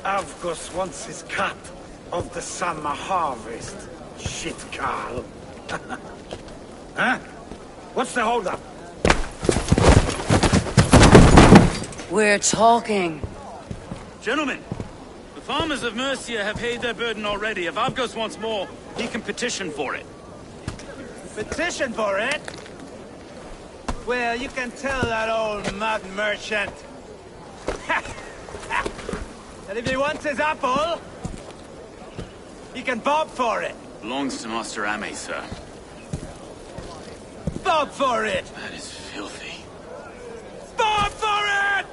Avgos wants his cut of the summer harvest. Shit, Carl. Huh? What's the holdup? We're talking. Gentlemen, the farmers of Mercia have paid their burden already. If Avgos wants more, he can petition for it. Petition for it? Well, you can tell that old mud merchant that if he wants his apple, he can bob for it. Belongs to Master Ame, sir. Bob for it! That is filthy. Bob for it!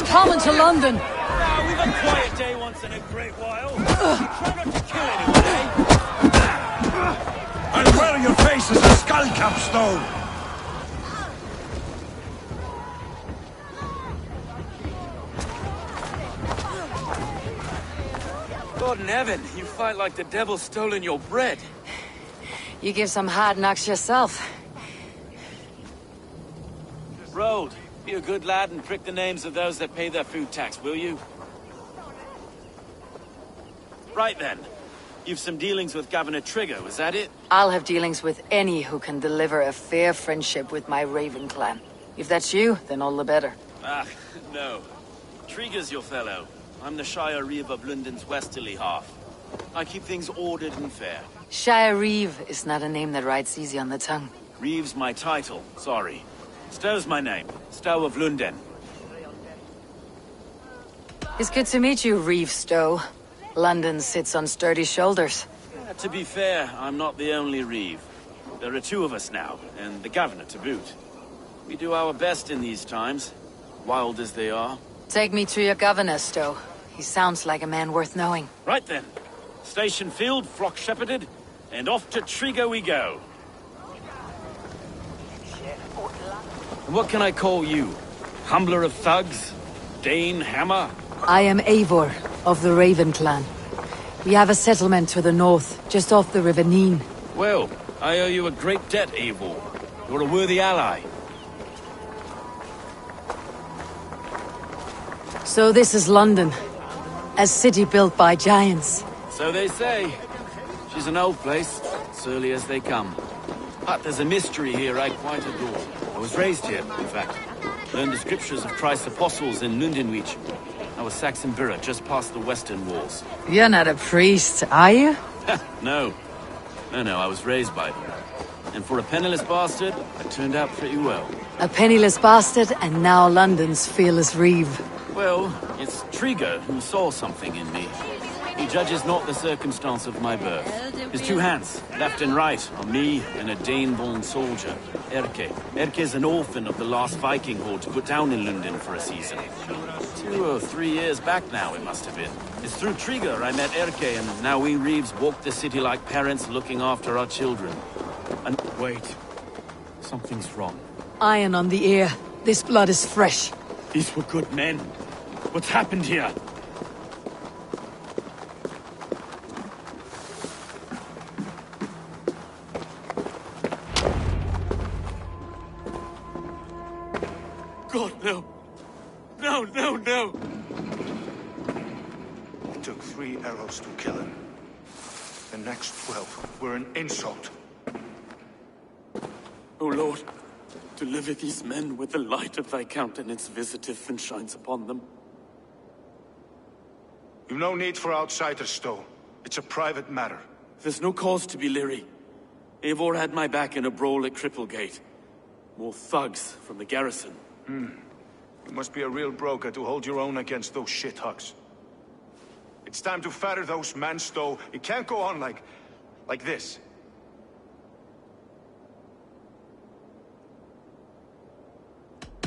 Common to London. We've a quiet day once in a great while. Try not to kill anyone, eh? And where your face is a skull capstone! God in heaven, you fight like the devil's stolen your bread. You give some hard knocks yourself. Road. Be a good lad and prick the names of those that pay their food tax, will you? Right then. You've some dealings with Governor Trigger, was that it? I'll have dealings with any who can deliver a fair friendship with my Raven clan. If that's you, then all the better. Ah, no. Trigger's your fellow. I'm the Shire Reeve of London's westerly half. I keep things ordered and fair. Shire Reeve is not a name that rides easy on the tongue. Reeve's my title, sorry. Stow's my name. Stow of London. It's good to meet you, Reeve Stow. London sits on sturdy shoulders. To be fair, I'm not the only Reeve. There are two of us now, and the governor to boot. We do our best in these times, wild as they are. Take me to your governor, Stow. He sounds like a man worth knowing. Right then. Station filled, flock shepherded, and off to Trigo we go. And what can I call you? Humbler of thugs? Dane Hammer? I am Eivor, of the Raven clan. We have a settlement to the north, just off the River Neen. Well, I owe you a great debt, Eivor. You're a worthy ally. So this is London. A city built by giants. So they say. She's an old place, surly as they come. But there's a mystery here I quite adore. I was raised here, in fact. Learned the scriptures of Christ's apostles in Lundenwich. I was Saxon Borough, just past the western walls. You're not a priest, are you? No. No, I was raised by them. And for a penniless bastard, I turned out pretty well. A penniless bastard, and now London's fearless Reeve. Well, it's Trigger who saw something in me. He judges not the circumstance of my birth. His two hands, left and right, on me and a Dane-born soldier, Erke. Erke's an orphan of the last Viking horde put down in London for a season. 2 or 3 years back now, it must have been. It's through Trigger I met Erke, and now we Reeves walk the city like parents looking after our children. And wait, something's wrong. Iron on the ear. This blood is fresh. These were good men. What's happened here? God, no. No. It took 3 arrows to kill him. The next 12 were an insult. O Lord, deliver these men with the light of thy countenance visiteth and shines upon them. You've no need for outsiders, Stowe. It's a private matter. There's no cause to be leery. Eivor had my back in a brawl at Cripplegate. More thugs from the garrison. You must be a real broker to hold your own against those shithugs. It's time to fetter those men, Stowe. It can't go on like this.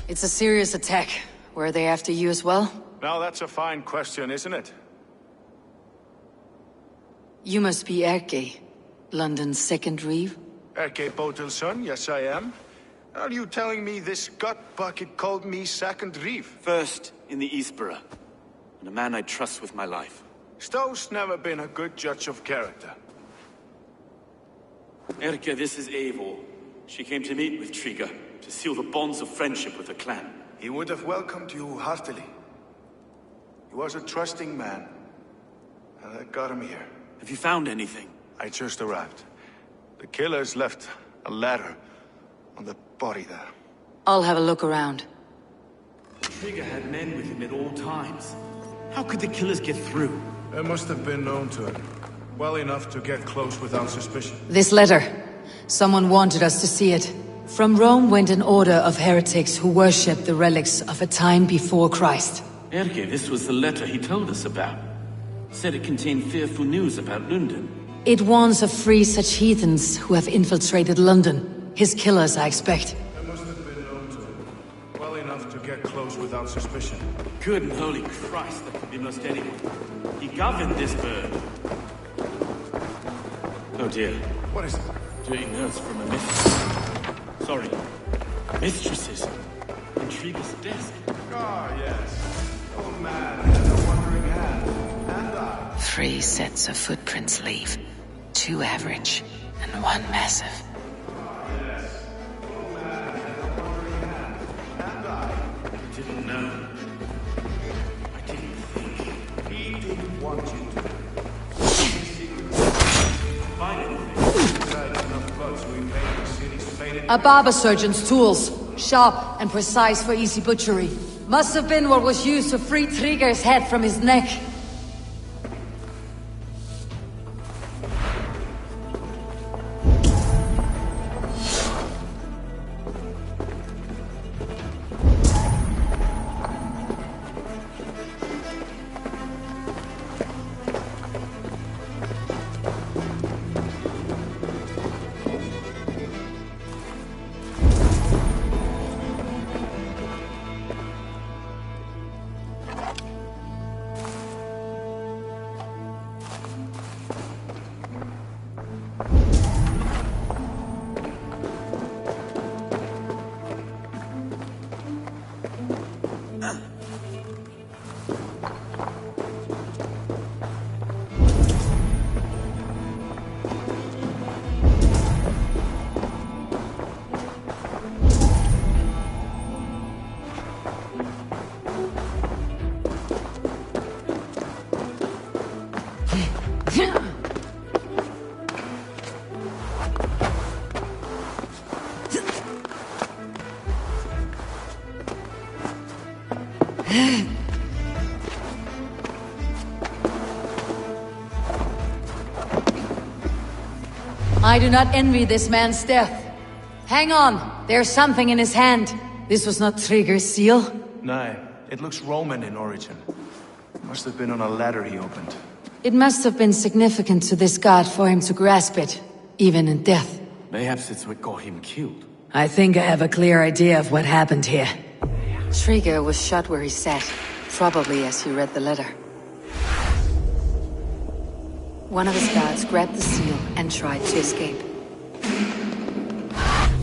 It's a serious attack. Were they after you as well? Now that's a fine question, isn't it? You must be Erke, London's second Reeve. Erke Botel's son, yes I am. Are you telling me this gut bucket called me second reef? First in the Eastborough, and a man I trust with my life. Stowe's never been a good judge of character. Erke, this is Eivor. She came to meet with Triga, to seal the bonds of friendship with the clan. He would have welcomed you heartily. He was a trusting man. And I got him here. Have you found anything? I just arrived. The killers left a ladder on the body there. I'll have a look around. Triga had men with him at all times. How could the killers get through? They must have been known to him. Well enough to get close without suspicion. This letter. Someone wanted us to see it. From Rome went an order of heretics who worshipped the relics of a time before Christ. Erke, this was the letter he told us about. Said it contained fearful news about London. It warns of free such heathens who have infiltrated London. His killers, I expect. They must have been known to him. Well enough to get close without suspicion. Good and holy Christ, that could be most anyone. He governed this bird. Oh dear. What is it? Doing notes from a mistress. Sorry. Mistresses. In Triga's desk. Ah, yes. Old man and a wandering hand. And I. 3 sets of footprints leave. 2 average, and 1 massive. I didn't know. I didn't think. He didn't want you to. Find anything. Besides enough bugs, we made the city's faded. A barber surgeon's tools. Sharp and precise for easy butchery. Must have been what was used to free Triga's head from his neck. I do not envy this man's death. Hang on, there's something in his hand. This was not Trigger's seal. No, it looks Roman in origin. Must have been on a ladder he opened. It must have been significant to this god for him to grasp it, even in death. Mayhaps it's what got him killed. I think I have a clear idea of what happened here. Trigger was shot where he sat, probably as he read the letter. One of his guards grabbed the seal and tried to escape.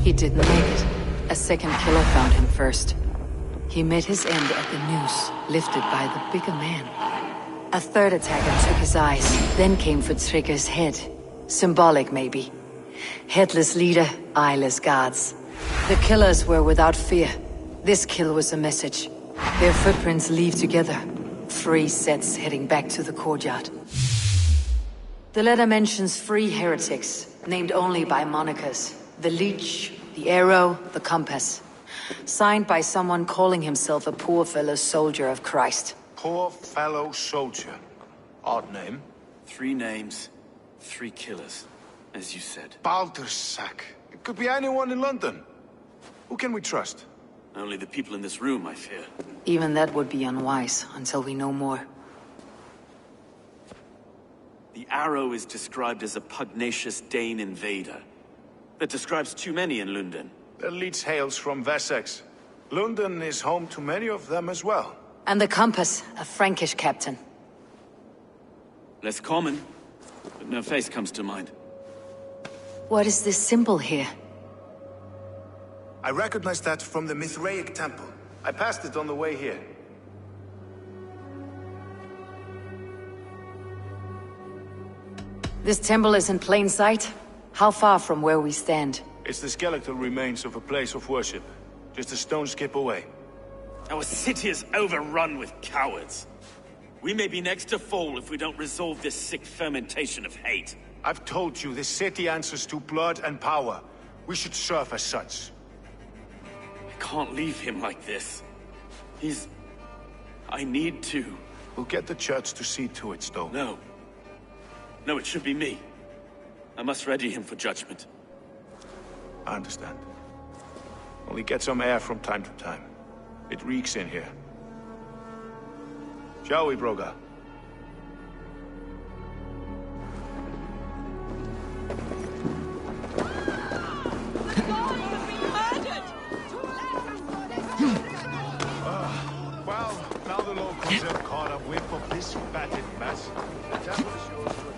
He didn't make it. A second killer found him first. He met his end at the noose, lifted by the bigger man. A third attacker took his eyes, then came for Trigger's head. Symbolic, maybe. Headless leader, eyeless guards. The killers were without fear. This kill was a message. Their footprints leave together. 3 sets heading back to the courtyard. The letter mentions 3 heretics, named only by monikers. The Leech, the Arrow, the Compass. Signed by someone calling himself a poor fellow soldier of Christ. Poor fellow soldier. Odd name. 3 names, 3 killers, as you said. Baldersack. It could be anyone in London. Who can we trust? Only the people in this room, I fear. Even that would be unwise, until we know more. The Arrow is described as a pugnacious Dane invader. That describes too many in London. The Leech hails from Wessex. London is home to many of them as well. And the Compass, a Frankish captain. Less common, but no face comes to mind. What is this symbol here? I recognize that from the Mithraic temple. I passed it on the way here. This temple is in plain sight? How far from where we stand? It's the skeletal remains of a place of worship. Just a stone's skip away. Our city is overrun with cowards. We may be next to fall if we don't resolve this sick fermentation of hate. I've told you, this city answers to blood and power. We should serve as such. I can't leave him like this. I need to. We'll get the church to see to it, Stowe. No. No, it should be me. I must ready him for judgment. I understand. Only get some air from time to time. It reeks in here. Shall we, Broga? Well, now the locals have caught up with of this fatted mess. The temple is yours to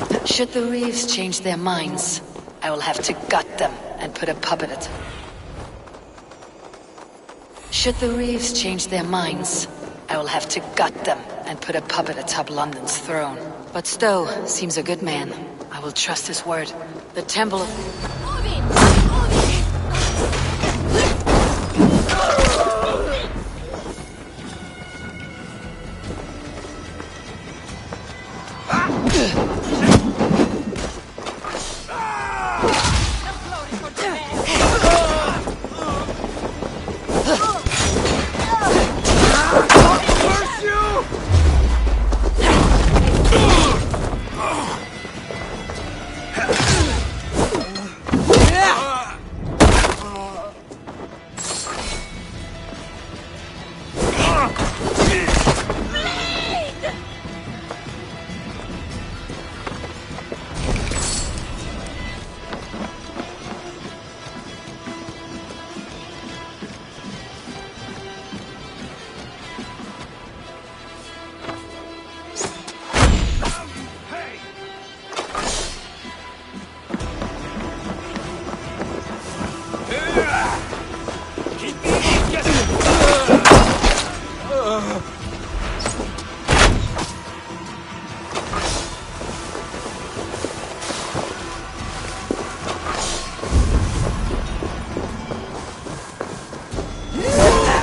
explore. Should the Reeves change their minds, I will have to gut them and put a puppet at... Should the Reeves change their minds, I will have to gut them and put a puppet atop London's throne. But Stowe seems a good man. I will trust his word. The temple of...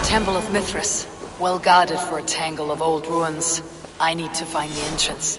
Temple of Mithras, well guarded for a tangle of old ruins. I need to find the entrance.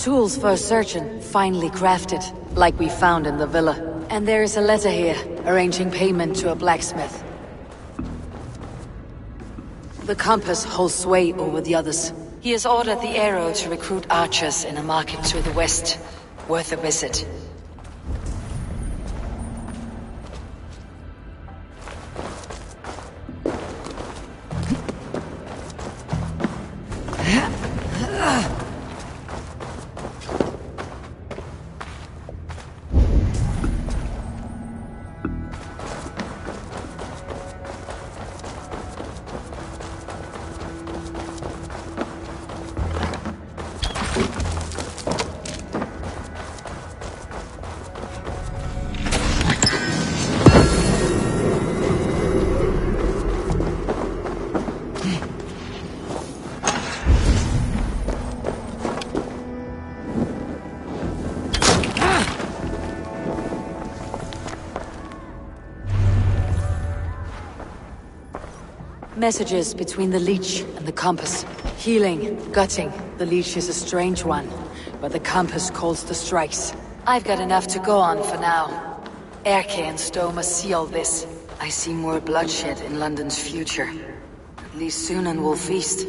Tools for a surgeon, finely crafted, like we found in the villa. And there is a letter here, arranging payment to a blacksmith. The compass holds sway over the others. He has ordered the arrow to recruit archers in a market to the west. Worth a visit. Messages between the leech and the compass. Healing, gutting. The leech is a strange one, but the compass calls the strikes. I've got enough to go on for now. Erke and Stowe must see all this. I see more bloodshed in London's future. At least soon and we'll feast.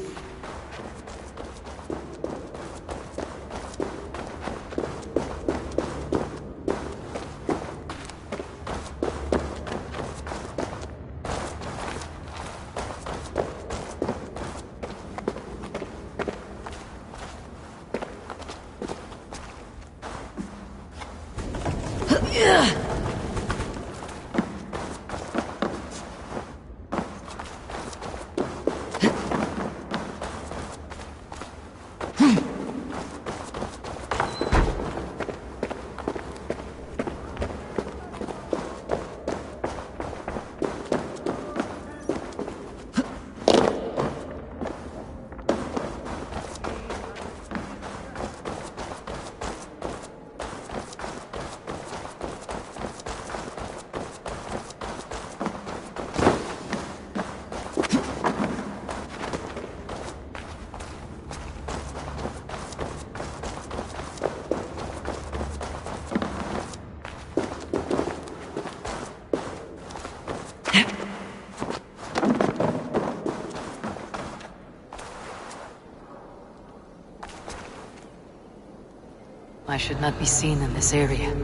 I should not be seen in this area.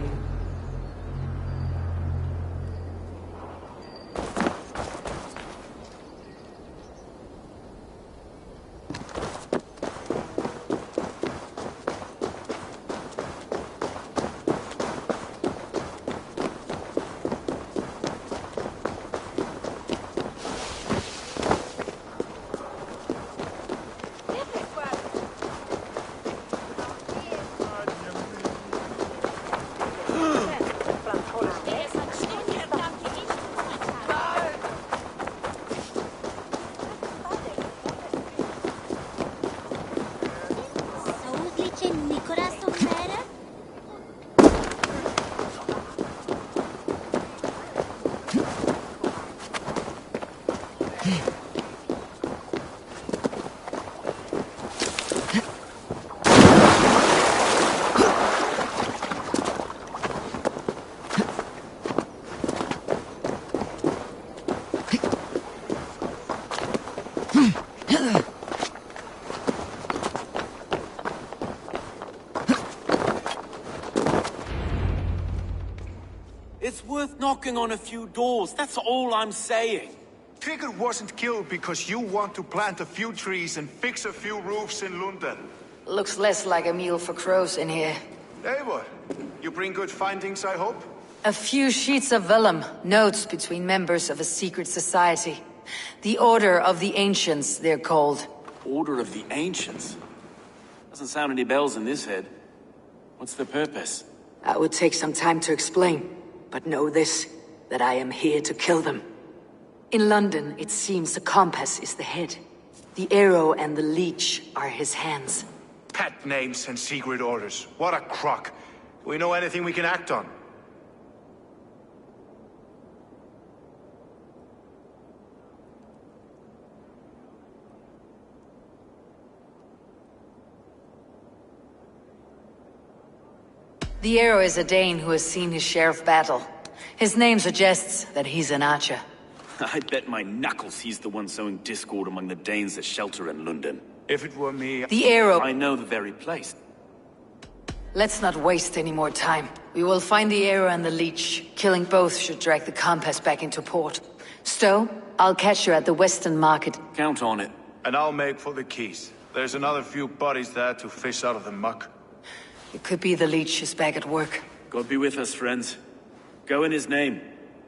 It's worth knocking on a few doors, that's all I'm saying. Trigger wasn't killed because you want to plant a few trees and fix a few roofs in London. Looks less like a meal for crows in here. Hey, what? You bring good findings, I hope? A few sheets of vellum, notes between members of a secret society. The Order of the Ancients, they're called. Order of the Ancients? Doesn't sound any bells in this head. What's the purpose? That would take some time to explain. But know this, that I am here to kill them. In London, it seems the compass is the head. The arrow and the leech are his hands. Pet names and secret orders. What a crock. Do we know anything we can act on? The arrow is a Dane who has seen his share of battle. His name suggests that he's an archer. I bet my knuckles he's the one sowing discord among the Danes that shelter in London. If it were me... The arrow... I know the very place. Let's not waste any more time. We will find the arrow and the leech. Killing both should drag the compass back into port. Stowe, I'll catch you at the Western Market. Count on it. And I'll make for the keys. There's another few bodies there to fish out of the muck. It could be the leech is back at work. God be with us, friends. Go in his name,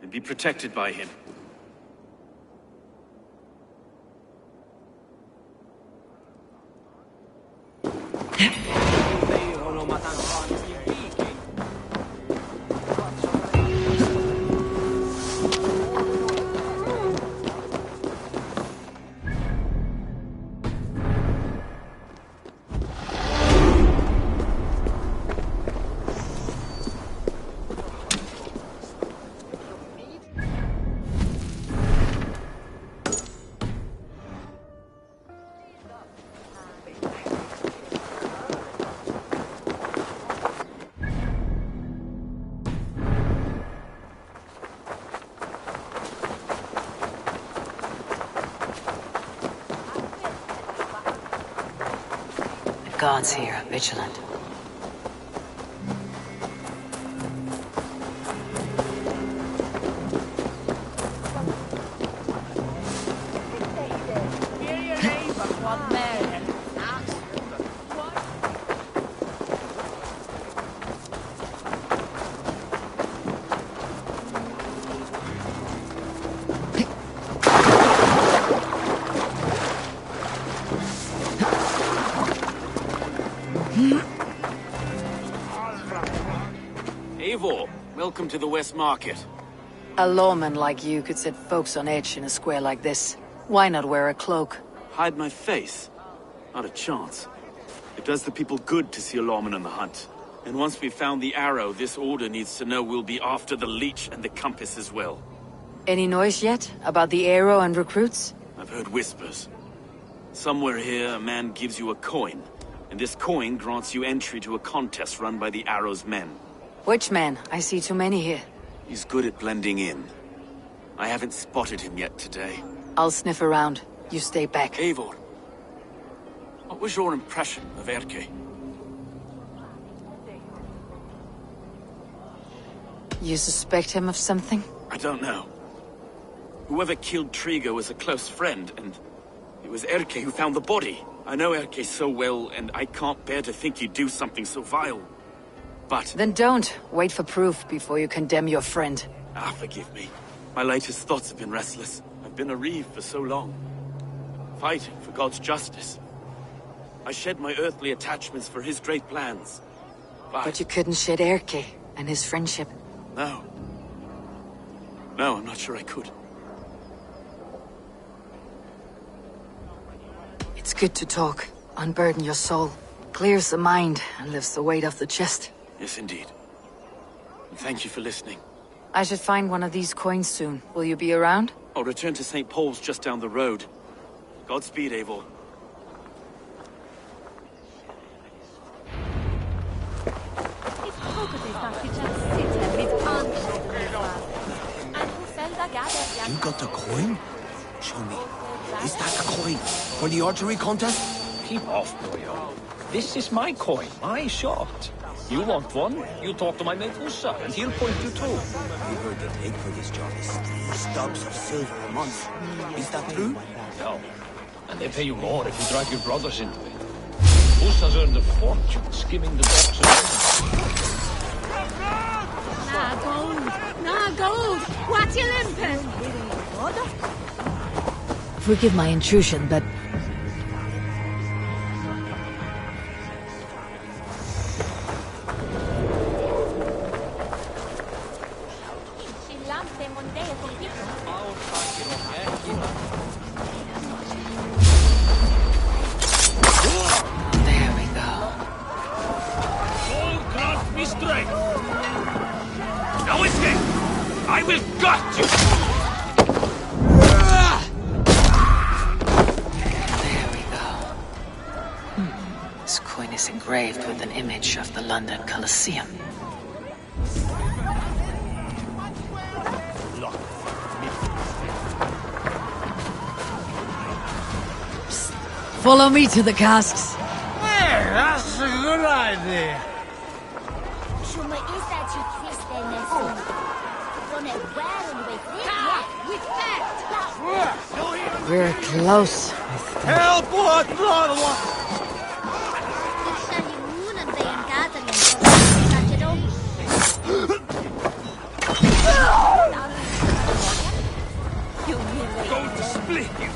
and be protected by him. guards here are vigilant. Eivor, welcome to the West Market. A lawman like you could set folks on edge in a square like this. Why not wear a cloak? Hide my face? Not a chance. It does the people good to see a lawman on the hunt. And once we've found the arrow, this order needs to know we'll be after the leech and the compass as well. Any noise yet about the arrow and recruits? I've heard whispers. Somewhere here, a man gives you a coin, and this coin grants you entry to a contest run by the Arrow's men. Which man? I see too many here. He's good at blending in. I haven't spotted him yet today. I'll sniff around. You stay back. Eivor, what was your impression of Erke? You suspect him of something? I don't know. Whoever killed Trigo was a close friend, and it was Erke who found the body. I know Erke so well, and I can't bear to think he'd do something so vile. But... Then don't. Wait for proof before you condemn your friend. Forgive me. My latest thoughts have been restless. I've been a reeve for so long. Fighting for God's justice. I shed my earthly attachments for his great plans. But you couldn't shed Erke and his friendship. No. No, I'm not sure I could. It's good to talk. Unburden your soul. Clears the mind and lifts the weight off the chest. Yes, indeed. And thank you for listening. I should find one of these coins soon. Will you be around? I'll return to St. Paul's just down the road. Godspeed, Eivor. You got the coin? Show me. Is that the coin for the archery contest? Keep off, Boyo. This is my coin, my shot. You want one? You talk to my mate Ussa, and he'll point you to. I heard the take for this job is 3 stubs of silver a month. Is that true? No. And they pay you more if you drag your brothers into it. Ussa's earned a fortune skimming the docks around. Na gold! Na gold! What you limping? Forgive my intrusion, but... There we go. God grant me strength! No escape! I will gut you! There we go. This coin is engraved with an image of the London Colosseum. Psst. Follow me to the casks. Hey, that's a good idea. We're close. Help! What? Going to split you!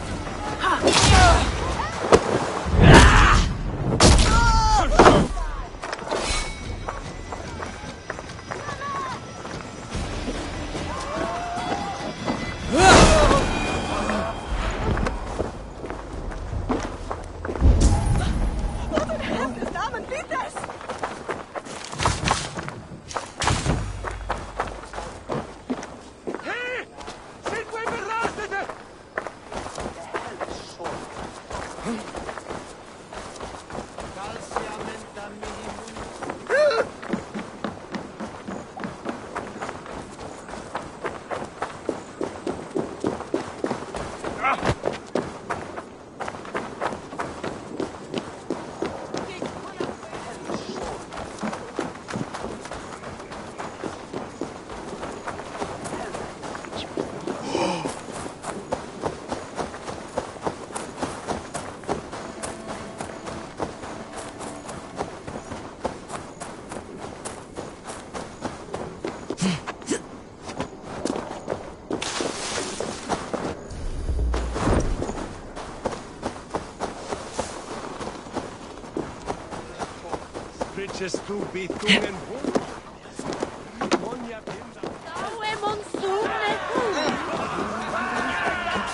Just to be doing.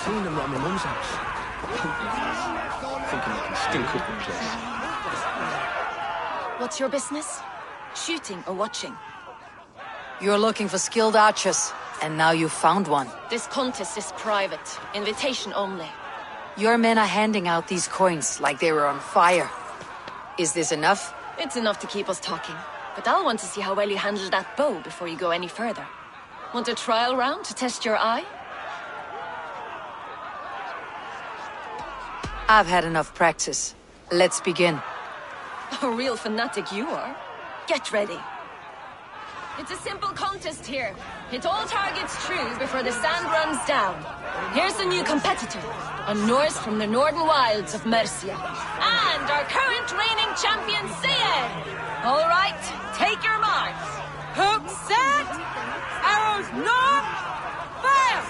Seeing them at my mum's house. Thinking I can stink up the place. What's your business? Shooting or watching? You're looking for skilled archers, and now you found one. This contest is private. Invitation only. Your men are handing out these coins like they were on fire. Is this enough? It's enough to keep us talking. But I'll want to see how well you handle that bow before you go any further. Want a trial round to test your eye? I've had enough practice. Let's begin. A real fanatic you are. Get ready. It's a simple contest here. Hit all targets true before the sand runs down. Here's the new competitor, a Norse from the northern wilds of Mercia. And our current reigning champion, Seer! All right, take your marks. Hook set! Arrows north! Fire!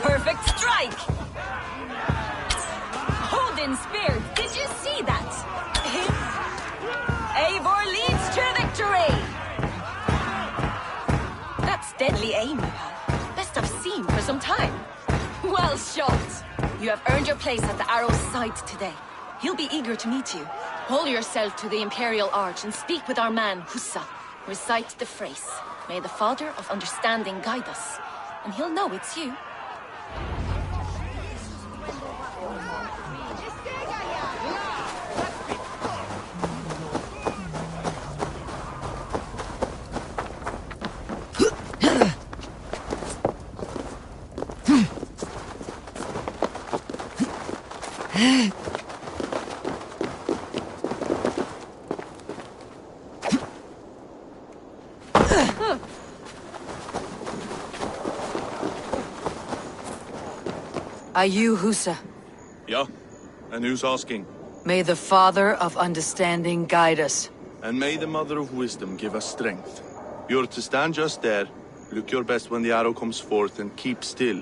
Perfect strike! Odin's spear, did you see that? Eivor leads to victory! That's deadly aim you have. Best I've seen for some time. Well shot! You have earned your place at the arrow's side today. He'll be eager to meet you. Hold yourself to the Imperial Arch and speak with our man, Hussa. Recite the phrase. May the Father of Understanding guide us. And he'll know it's you. Are you Husa? Yeah, and who's asking? May the Father of Understanding guide us. And may the Mother of Wisdom give us strength. You're to stand just there, look your best when the arrow comes forth, and keep still.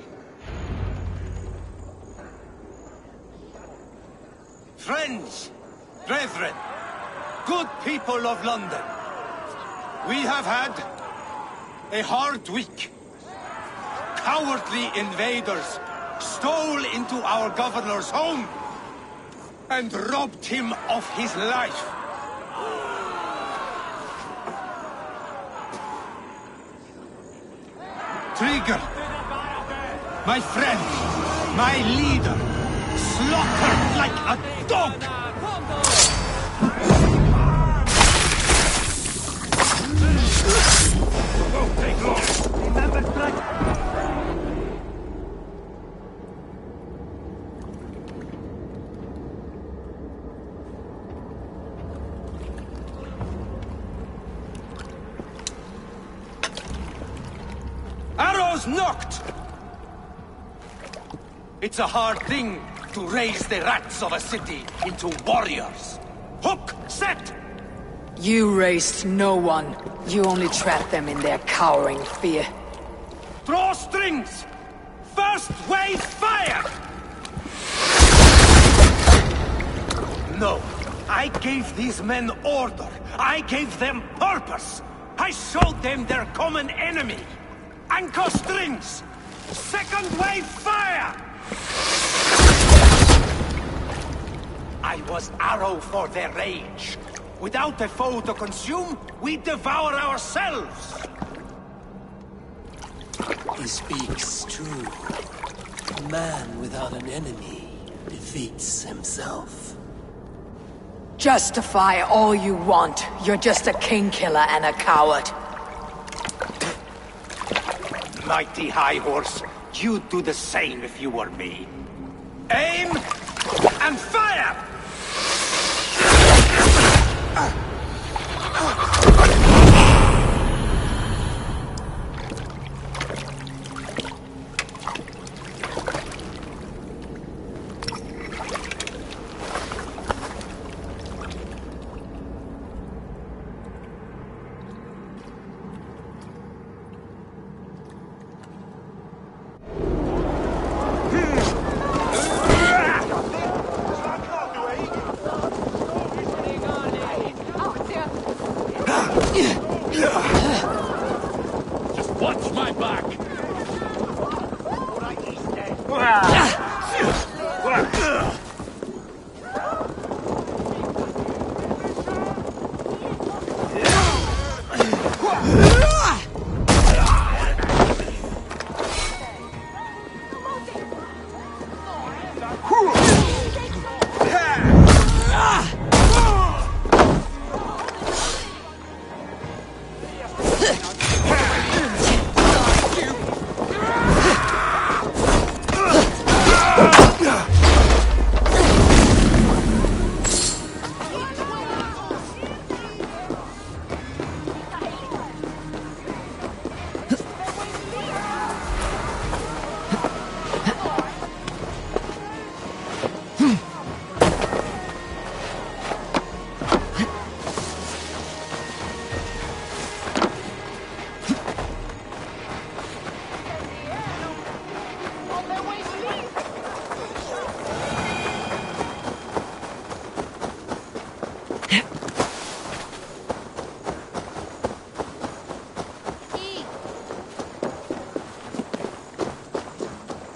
Friends, brethren, good people of London, we have had a hard week. Cowardly invaders stole into our governor's home and robbed him of his life. Trigger, my friend, my leader, slaughtered like a dog! Arrows knocked! It's a hard thing to raise the rats of a city into warriors. Hook, set! You raised no one. You only trapped them in their cowering fear. Draw strings! First wave fire! No, I gave these men order. I gave them purpose. I showed them their common enemy. Anchor strings! Second wave fire! I was arrow for their rage. Without a foe to consume, we devour ourselves! He speaks true. A man without an enemy defeats himself. Justify all you want. You're just a king killer and a coward. Mighty High Horse, you'd do the same if you were me. Aim and fire!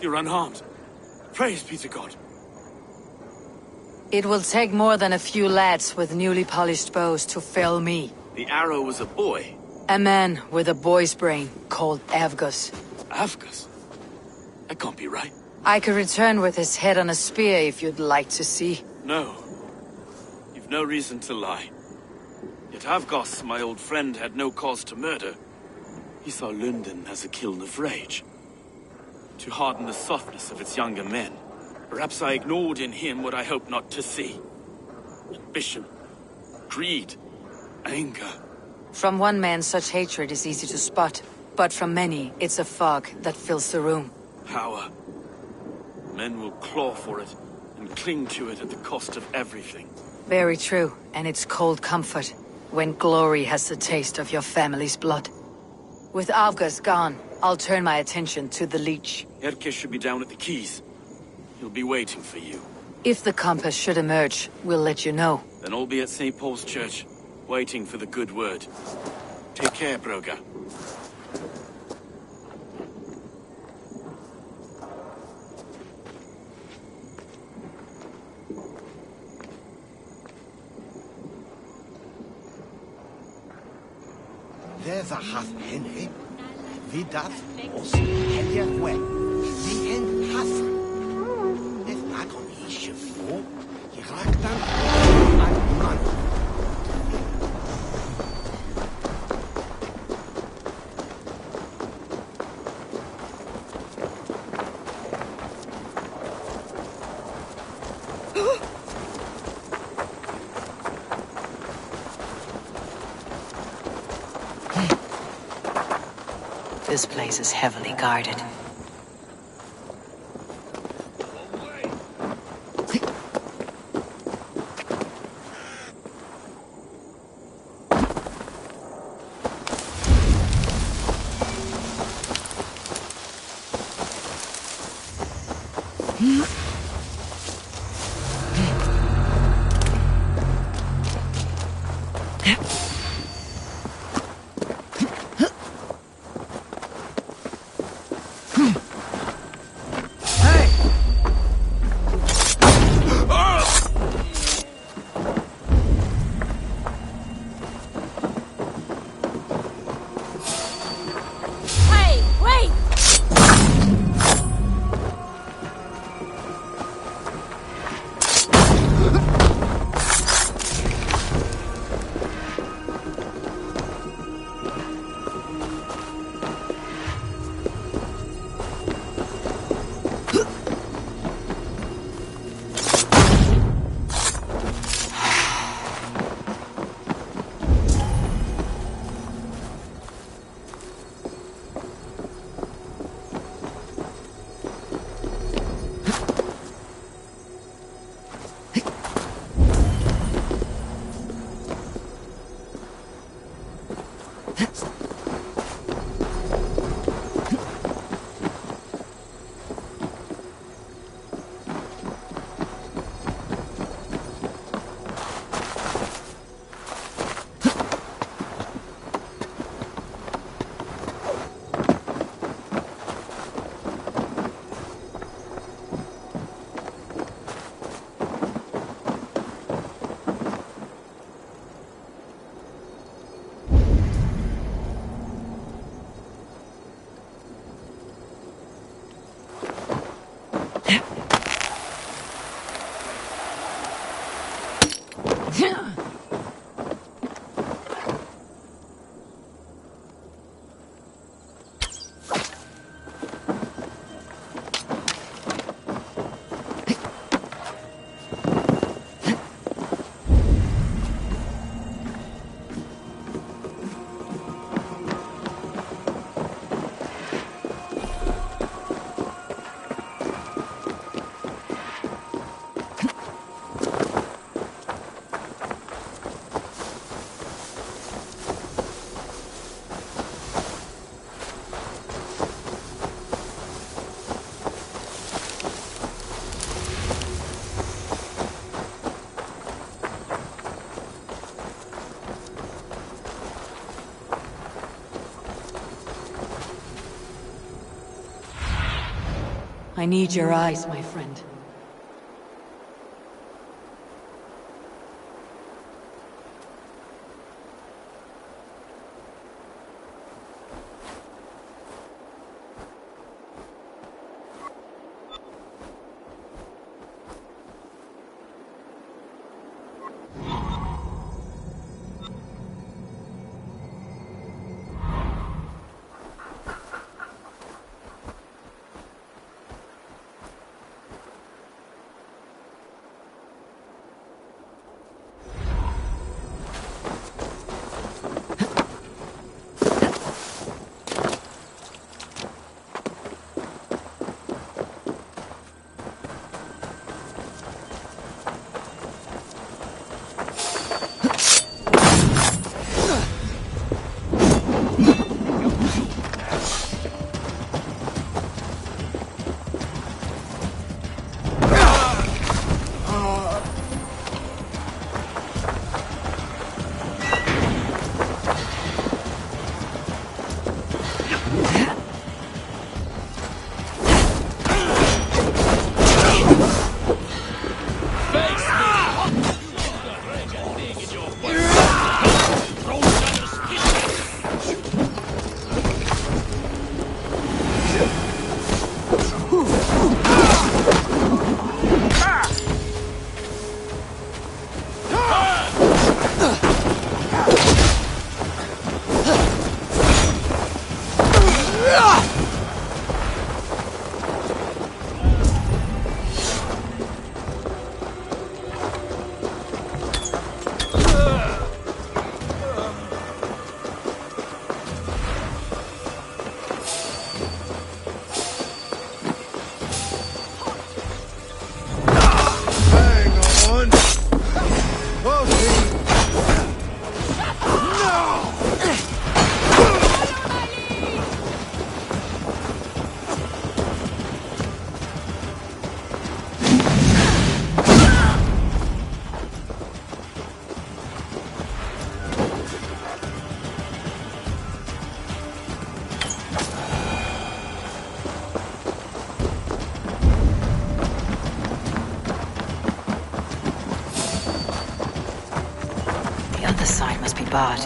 You're unharmed. Praise be to God. It will take more than a few lads with newly polished bows to fell me. The arrow was a boy. A man with a boy's brain called Avgus. Avgus? That can't be right. I could return with his head on a spear if you'd like to see. No. You've no reason to lie. Yet Avgos, my old friend, had no cause to murder. He saw London as a kiln of rage. To harden the softness of its younger men. Perhaps I ignored in him what I hoped not to see. Ambition, greed, anger. From one man, such hatred is easy to spot. But from many, it's a fog that fills the room. Power. Men will claw for it, and cling to it at the cost of everything. Very true, and it's cold comfort, when glory has the taste of your family's blood. With Avgus gone, I'll turn my attention to the Leech. Erke should be down at the quays. He'll be waiting for you. If the compass should emerge, we'll let you know. Then I'll be at St. Paul's Church, waiting for the good word. Take care, Broga. There's a half henne. Wie das aus Helja Way. Wie en Hasser. If I can eat you for, you rock down and run. This place is heavily guarded. I need your eyes, my friend. The other side must be barred.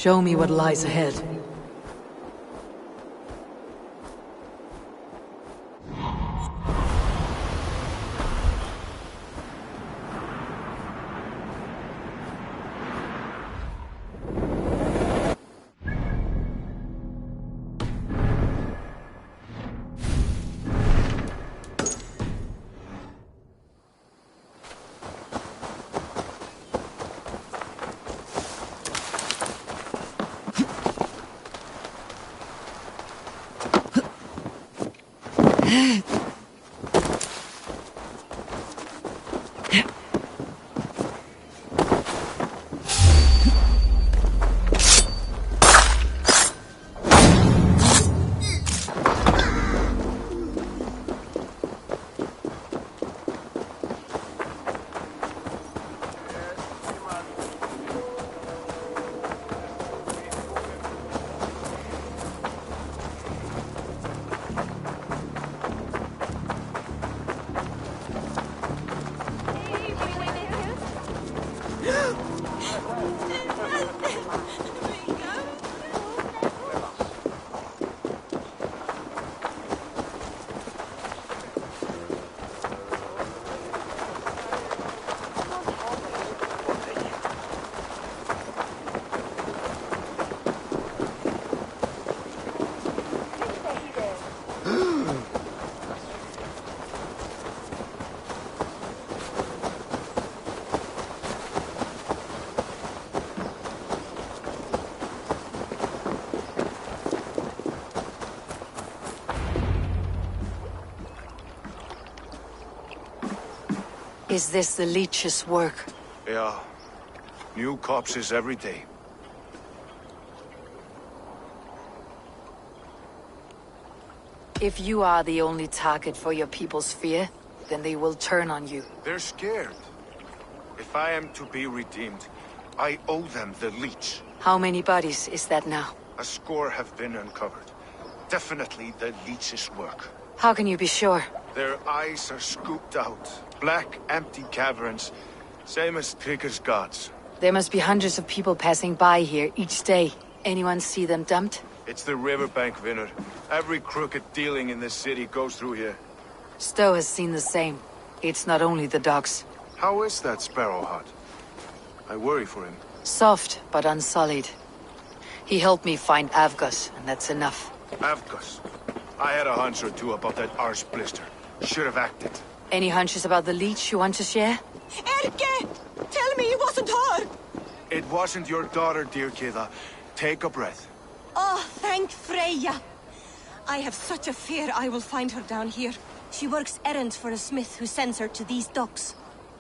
Show me what lies ahead. Is this the leech's work? Yeah. New corpses every day. If you are the only target for your people's fear, then they will turn on you. They're scared. If I am to be redeemed, I owe them the leech. How many bodies is that now? A score have been uncovered. Definitely the leech's work. How can you be sure? Their eyes are scooped out. Black, empty caverns. Same as Trigger's gods. There must be hundreds of people passing by here each day. Anyone see them dumped? It's the riverbank, Vinner. Every crooked dealing in this city goes through here. Stowe has seen the same. It's not only the dogs. How is that Sparrow hut? I worry for him. Soft, but unsullied. He helped me find Avgos, and that's enough. Avgos. I had a hunch or two about that arse blister. Should have acted. Any hunches about the leech you want to share? Erke! Tell me it wasn't her! It wasn't your daughter, dear Kida. Take a breath. Oh, thank Freya. I have such a fear I will find her down here. She works errands for a smith who sends her to these docks.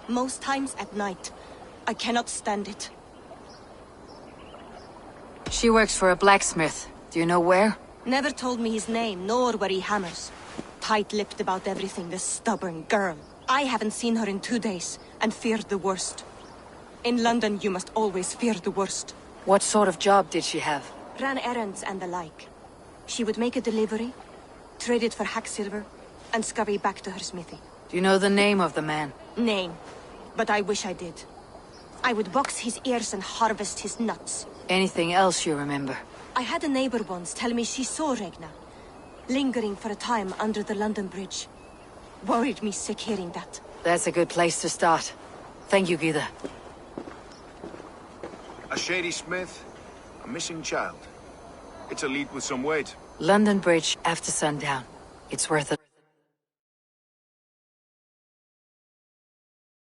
Most times at night. I cannot stand it. She works for a blacksmith. Do you know where? Never told me his name, nor where he hammers. Tight-lipped about everything, this stubborn girl. I haven't seen her in 2 days, and feared the worst. In London, you must always fear the worst. What sort of job did she have? Ran errands and the like. She would make a delivery, trade it for hack silver, and scurry back to her smithy. Do you know the name of the man? Name. But I wish I did. I would box his ears and harvest his nuts. Anything else you remember? I had a neighbor once tell me she saw Regna, lingering for a time under the London Bridge. Worried me sick hearing that. That's a good place to start. Thank you, Gida. A shady smith, a missing child. It's a lead with some weight. London Bridge after sundown. It's worth a